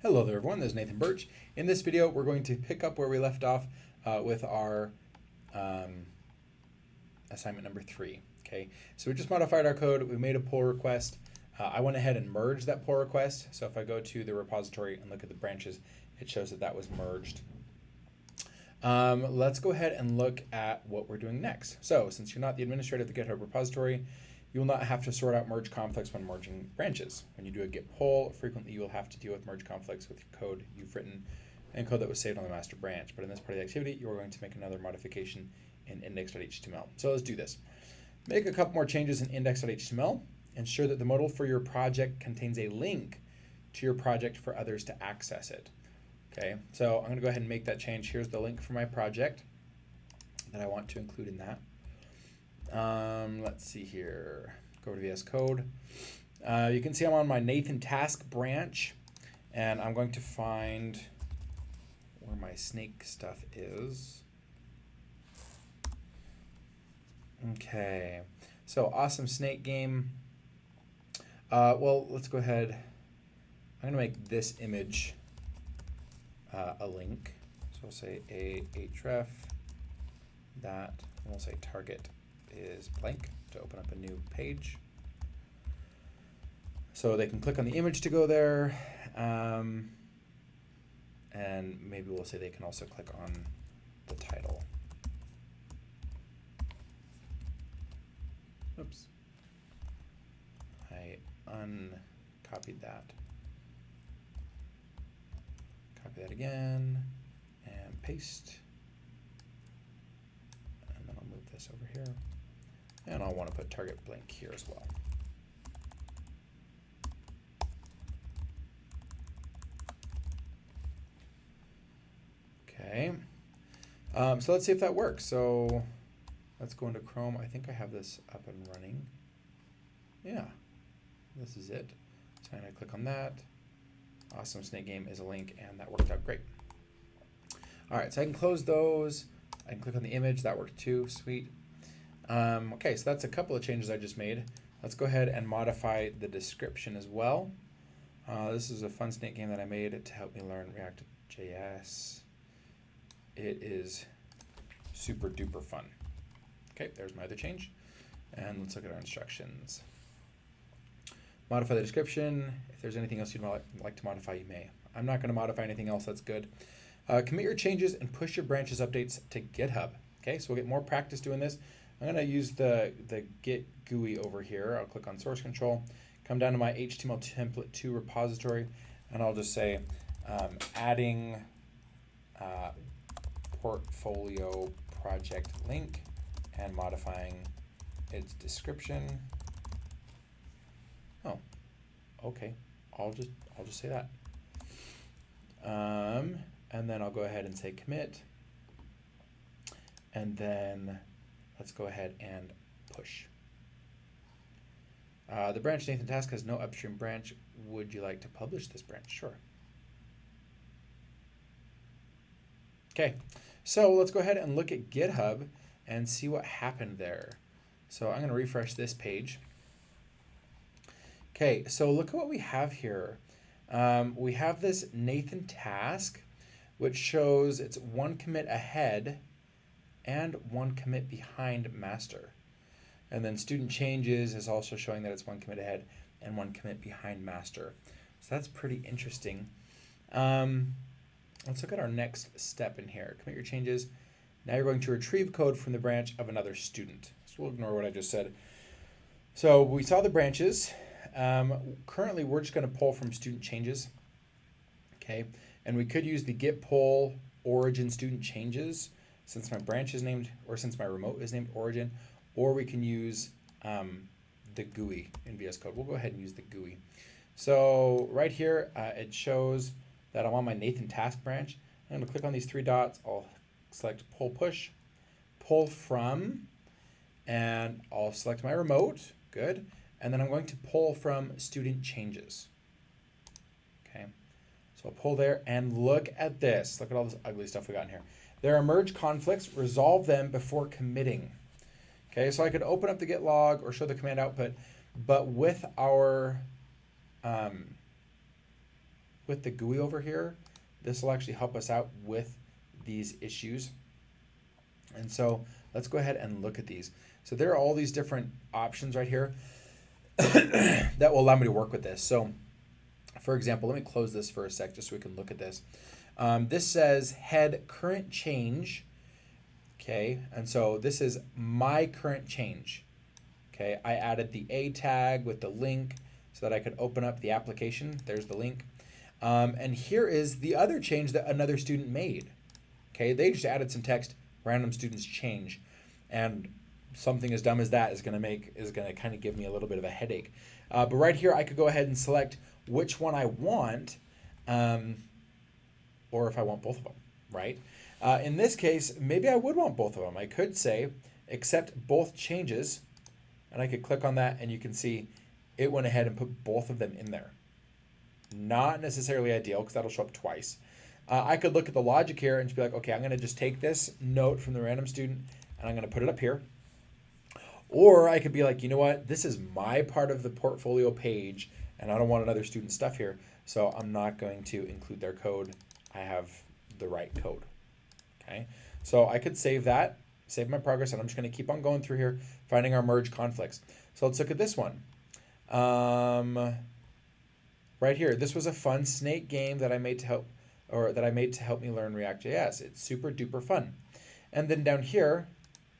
Hello there everyone, this is Nathan Birch. In this video we're going to pick up where we left off with our assignment number 3. Okay, so we just modified our code, we made a pull request. I went ahead and merged that pull request, so if I go to the repository and look at the branches, it shows that that was merged. Let's go ahead and look at what we're doing next. So since you're not the administrator of the GitHub repository, you will not have to sort out merge conflicts when merging branches. When you do a git pull, frequently you will have to deal with merge conflicts with code you've written and code that was saved on the master branch. But in this part of the activity, you are going to make another modification in index.html. So let's do this. Make a couple more changes in index.html. Ensure that the modal for your project contains a link to your project for others to access it. Okay, so I'm going to go ahead and make that change. Here's the link for my project that I want to include in that. Let's see here. Go over to VS Code. You can see I'm on my Nathan task branch, and I'm going to find where my snake stuff is. Okay, so awesome snake game. Well, let's go ahead. I'm going to make this image a link. So we'll say a href that, and we'll say target is blank to open up a new page. So they can click on the image to go there. And maybe we'll say they can also click on the title. Oops. I uncopied that. Copy that again and paste. And then I'll move this over here. And I'll want to put target blank here as well. Okay, so let's see if that works. So let's go into Chrome. I think I have this up and running. Yeah, this is it. So I'm going to click on that. Awesome Snake Game is a link, and that worked out great. All right, so I can close those. I can click on the image. That worked too. Sweet. Okay, so that's a couple of changes I just made. Let's go ahead and modify the description as well. This is a fun snake game that I made to help me learn React.js. It is super duper fun. Okay, there's my other change. And let's look at our instructions. Modify the description. If there's anything else you'd like to modify, you may. I'm not going to modify anything else. That's good. Commit your changes and push your branches updates to GitHub. Okay, so we'll get more practice doing this. I'm going to use the Git GUI over here. I'll click on source control, come down to my HTML template 2 repository, and I'll just say adding portfolio project link and modifying its description. Oh, okay. I'll just say that. And then I'll go ahead and say commit. And then let's go ahead and push. The branch Nathan task has no upstream branch. Would you like to publish this branch? Sure. Okay, so let's go ahead and look at GitHub and see what happened there. So I'm going to refresh this page. Okay, so look at what we have here. We have this Nathan task, which shows it's one commit ahead and one commit behind master. And then student changes is also showing that it's one commit ahead and one commit behind master. So that's pretty interesting. Let's look at our next step in here. Commit your changes. Now you're going to retrieve code from the branch of another student. So we'll ignore what I just said. So we saw the branches. Currently, we're just going to pull from student changes. Okay, and we could use the git pull origin student changes since my branch is named, or since my remote is named origin, or we can use the GUI in VS Code. We'll go ahead and use the GUI. So right here, it shows that I'm on my Nathan task branch. I'm going to click on these 3 dots. I'll select pull push, pull from, and I'll select my remote. Good. And then I'm going to pull from student changes. Okay, so I'll pull there and look at this. Look at all this ugly stuff we got in here. There are merge conflicts, resolve them before committing. Okay, so I could open up the git log or show the command output, but with our with the GUI over here. This will actually help us out with these issues. And so let's go ahead and look at these. So there are all these different options right here that will allow me to work with this. So for example, let me close this for a sec just so we can look at this. This says head current change. Okay, and so this is my current change. Okay, I added the A tag with the link so that I could open up the application. There's the link. And here is the other change that another student made. Okay, they just added some text, random students change. And something as dumb as that is gonna kind of give me a little bit of a headache. But right here, I could go ahead and select which one I want, or if I want both of them, right? In this case, maybe I would want both of them. I could say, accept both changes, and I could click on that, and you can see it went ahead and put both of them in there. Not necessarily ideal, because that'll show up twice. I could look at the logic here and just be like, okay, I'm gonna just take this note from the random student, and I'm gonna put it up here. Or I could be like, you know what, this is my part of the portfolio page, and I don't want another student's stuff here, so I'm not going to include their code. I have the right code. Okay, so I could save that, save my progress, and I'm just going to keep on going through here, finding our merge conflicts. So let's look at this one. Right here, this was a fun snake game that I made to help me learn React.js. It's super duper fun. And then down here,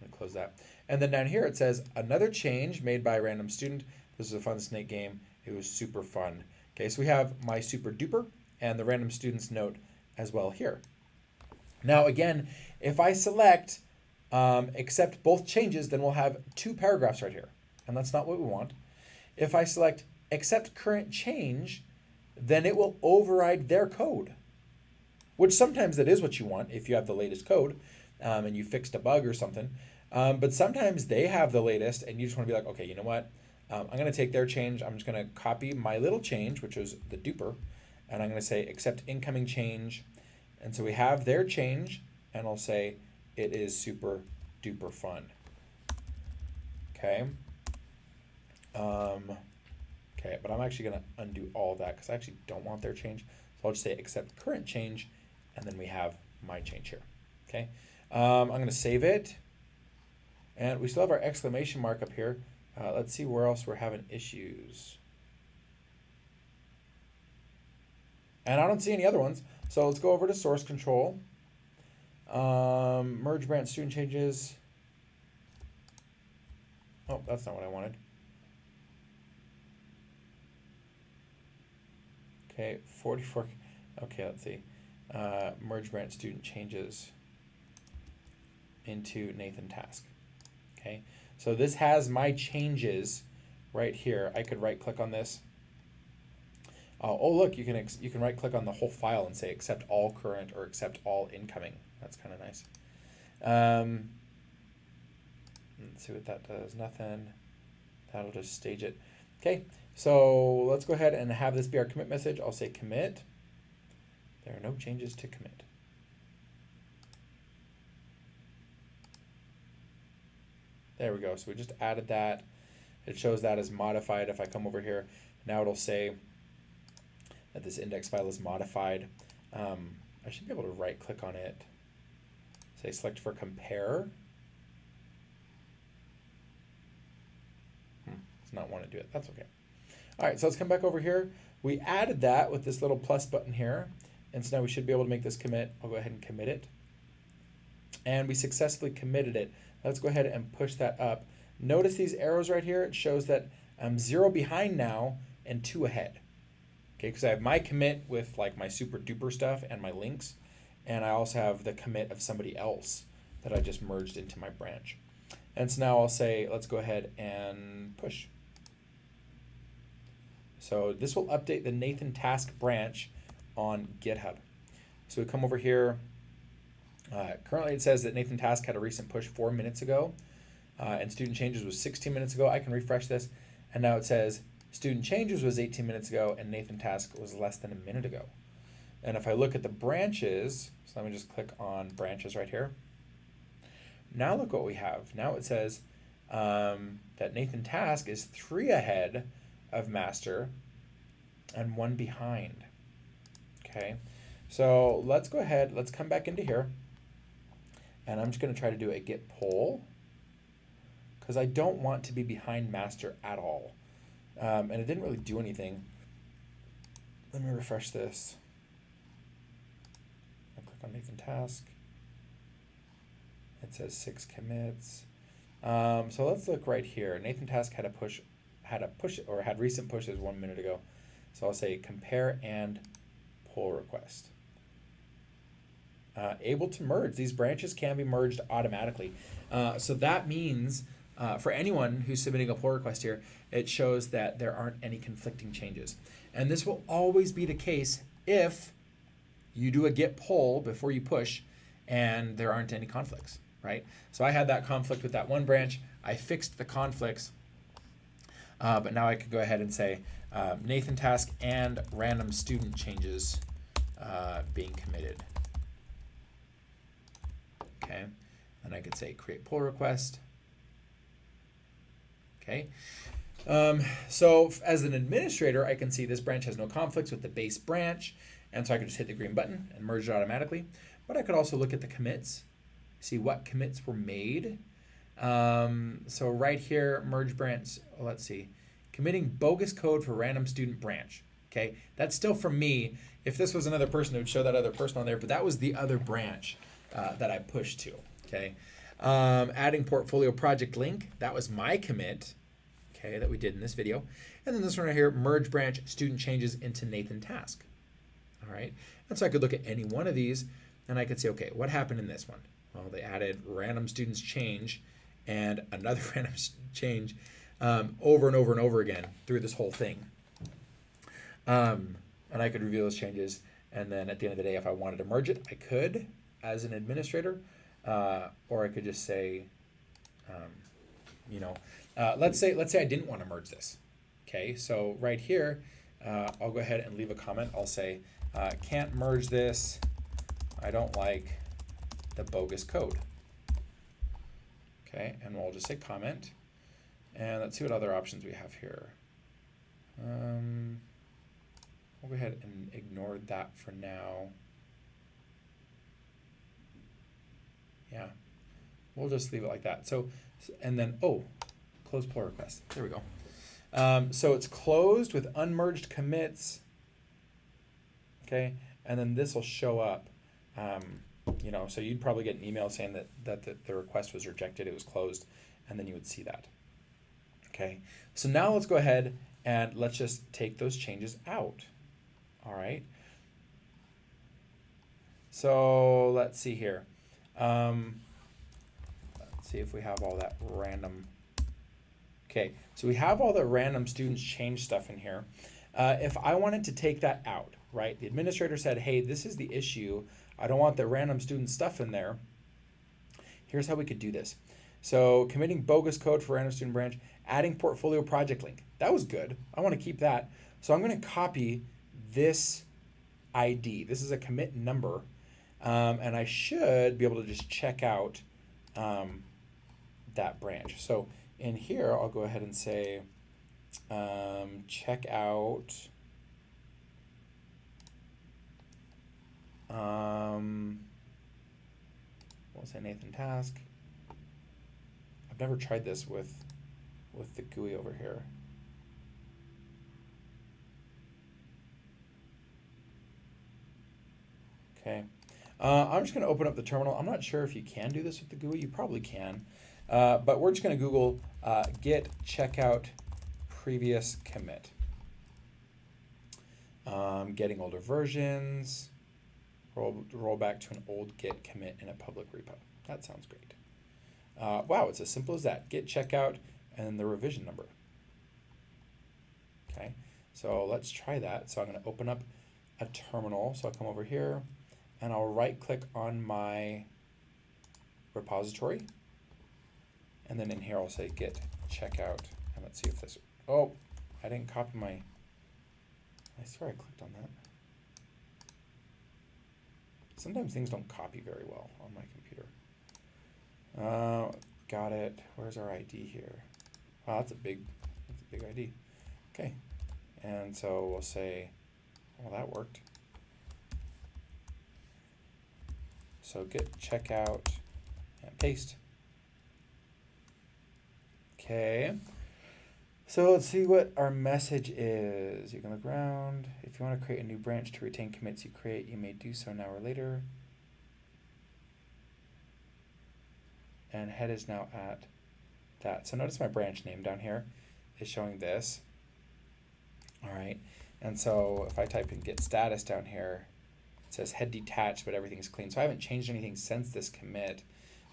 let me close that. And then down here it says another change made by a random student. This is a fun snake game. It was super fun. Okay, so we have my super duper and the random student's note as well here. Now again, if I select accept both changes, then we'll have two paragraphs right here, and that's not what we want. If I select accept current change, then it will override their code, which sometimes that is what you want if you have the latest code and you fixed a bug or something. But sometimes they have the latest and you just want to be like, okay, you know what? I'm going to take their change. I'm just going to copy my little change, which was the duper, and I'm going to say accept incoming change. And so we have their change, and I'll say it is super duper fun. Okay. Okay, but I'm actually going to undo all of that because I actually don't want their change. So I'll just say accept current change, and then we have my change here. Okay. I'm going to save it, and we still have our exclamation mark up here. Let's see where else we're having issues. And I don't see any other ones. So let's go over to source control. Merge branch student changes. Oh, that's not what I wanted. Okay, 44. Okay, let's see. Merge branch student changes into Nathan task. Okay, so this has my changes right here. I could right click on this. Oh, look, you can right click on the whole file and say accept all current or accept all incoming. That's kind of nice. Let's see what that does. Nothing. That'll just stage it. Okay, so let's go ahead and have this be our commit message. I'll say commit. There are no changes to commit. There we go. So we just added that. It shows that as modified. If I come over here, now it'll say that this index file is modified. I should be able to right click on it. Say select for compare. It's not want to do it. That's okay. All right, so let's come back over here. We added that with this little plus button here. And so now we should be able to make this commit. I'll go ahead and commit it. And we successfully committed it. Let's go ahead and push that up. Notice these arrows right here. It shows that I'm 0 behind now and 2 ahead. Okay, because I have my commit with like my super duper stuff and my links. And I also have the commit of somebody else that I just merged into my branch. And so now I'll say, let's go ahead and push. So this will update the Nathan task branch on GitHub. So we come over here. Currently it says that Nathan task had a recent push 4 minutes ago, and student changes was 16 minutes ago. I can refresh this, and now it says student changes was 18 minutes ago, and Nathan task was less than a minute ago. And if I look at the branches, so let me just click on branches right here. Now look what we have. Now it says that Nathan task is 3 ahead of master and 1 behind. Okay, so let's go ahead, let's come back into here, and I'm just going to try to do a git pull, because I don't want to be behind master at all. And it didn't really do anything. Let me refresh this. I click on Nathan task. It says 6 commits. So let's look right here. Nathan task had recent pushes 1 minute ago. So I'll say compare and pull request. Able to merge. These branches can be merged automatically. So that means for anyone who's submitting a pull request here, it shows that there aren't any conflicting changes. And this will always be the case if you do a git pull before you push and there aren't any conflicts, right? So I had that conflict with that one branch. I fixed the conflicts, but now I could go ahead and say Nathan task and random student changes being committed. Okay, and I could say create pull request. Okay, so as an administrator, I can see this branch has no conflicts with the base branch, and so I can just hit the green button and merge it automatically. But I could also look at the commits, see what commits were made. So right here, merge branch, let's see, committing bogus code for random student branch. Okay, that's still from me. If this was another person, it would show that other person on there, but that was the other branch that I pushed to. Okay, adding portfolio project link, that was my commit, okay, that we did in this video. And then this one right here, merge branch student changes into Nathan task. All right, and so I could look at any one of these and I could say, okay, what happened in this one? Well, they added random students change and another random change over and over and over again through this whole thing. And I could review those changes, and then at the end of the day, if I wanted to merge it, I could as an administrator, or I could just say, let's say I didn't want to merge this. Okay, so right here, I'll go ahead and leave a comment. I'll say, can't merge this. I don't like the bogus code. Okay, and we'll just say comment. And let's see what other options we have here. We'll go ahead and ignore that for now. Yeah, we'll just leave it like that. So, and then, close pull request. There we go. So it's closed with unmerged commits. Okay, and then this will show up. So you'd probably get an email saying that the request was rejected, it was closed, and then you would see that. Okay, so now let's go ahead and let's just take those changes out. All right. So let's see here. Let's see if we have all that random. Okay, so we have all the random students change stuff in here. If I wanted to take that out, right? The administrator said, hey, this is the issue. I don't want the random student stuff in there. Here's how we could do this. So committing bogus code for random student branch, adding portfolio project link. That was good. I want to keep that. So I'm going to copy this ID. This is a commit number. And I should be able to just check out that branch. So in here, I'll go ahead and say check out we'll say Nathan task. I've never tried this with the GUI over here. Okay, I'm just going to open up the terminal. I'm not sure if you can do this with the GUI. You probably can, but we're just going to Google Git Checkout previous commit. Getting older versions. Roll back to an old Git commit in a public repo. That sounds great. Wow, it's as simple as that. Git checkout and then the revision number. Okay, so let's try that. So I'm going to open up a terminal. So I'll come over here and I'll right click on my repository. And then in here I'll say Git checkout. And let's see if this, oh, I didn't copy my, I swear I clicked on that. Sometimes things don't copy very well on my computer. Got it. Where's our ID here? Wow, that's a big ID. Okay, and so we'll say, well, that worked. So Git Checkout and paste. Okay. So let's see what our message is. You can look around. If you want to create a new branch to retain commits you create, you may do so now or later. And head is now at that. So notice my branch name down here is showing this. All right. And so if I type in git status down here, it says head detached, but everything's clean. So I haven't changed anything since this commit.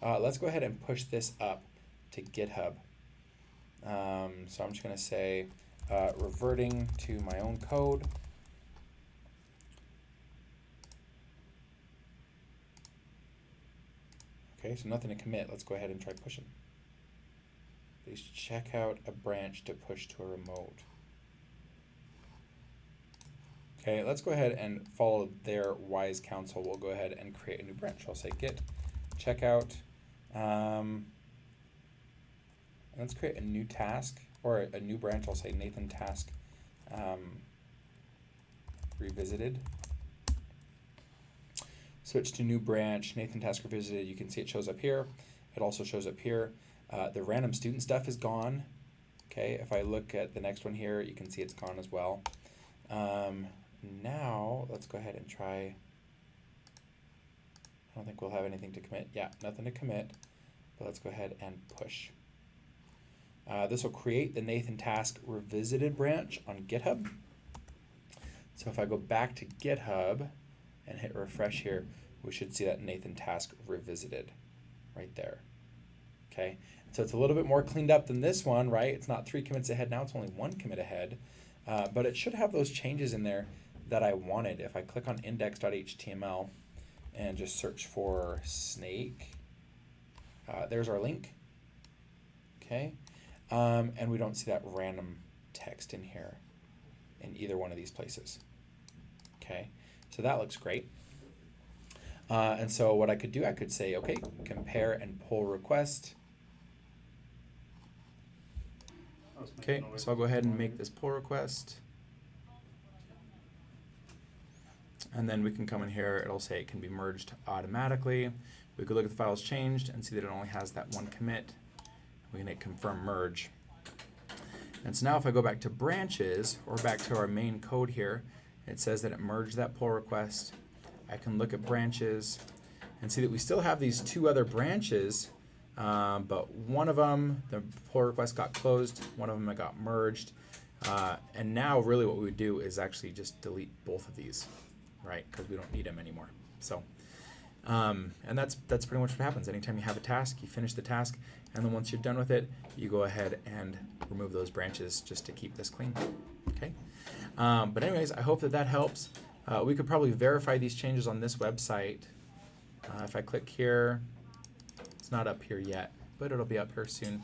Let's go ahead and push this up to GitHub. So I'm just going to say reverting to my own code. Okay, so nothing to commit. Let's go ahead and try pushing. Please check out a branch to push to a remote. Okay, let's go ahead and follow their wise counsel. We'll go ahead and create a new branch. I'll say git checkout. Let's create a new task or a new branch. I'll say Nathan task revisited. Switch to new branch, Nathan task revisited. You can see it shows up here. It also shows up here. The random student stuff is gone. Okay, if I look at the next one here, you can see it's gone as well. Now let's go ahead and try. I don't think we'll have anything to commit. Yeah, nothing to commit, but let's go ahead and push. This will create the Nathan task revisited branch on GitHub. So if I go back to GitHub and hit refresh here, we should see that Nathan task revisited right there. Okay, so it's a little bit more cleaned up than this one, right? It's not 3 commits ahead now, it's only 1 commit ahead. But it should have those changes in there that I wanted. If I click on index.html and just search for snake, there's our link. Okay, and we don't see that random text in here in either one of these places. Okay, so that looks great. And so what I could do, I could say, okay, compare and pull request. Okay, so I'll go ahead and make this pull request. And then we can come in here, it'll say it can be merged automatically. We could look at the files changed and see that it only has that 1 commit. We can hit confirm merge. And so now if I go back to branches or back to our main code here, it says that it merged that pull request. I can look at branches and see that we still have these 2 other branches, but one of them, the pull request got closed, one of them got merged. And now really what we would do is actually just delete both of these, right? Because we don't need them anymore. So, and that's pretty much what happens. Anytime you have a task, you finish the task, and then once you're done with it, you go ahead and remove those branches just to keep this clean. Okay. But anyways, I hope that helps. We could probably verify these changes on this website. If I click here, it's not up here yet, but it'll be up here soon.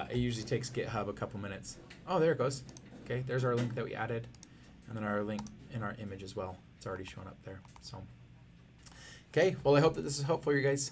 It usually takes GitHub a couple minutes. Oh, there it goes. Okay, there's our link that we added, and then our link in our image as well. It's already shown up there. So, okay, well, I hope that this is helpful, you guys.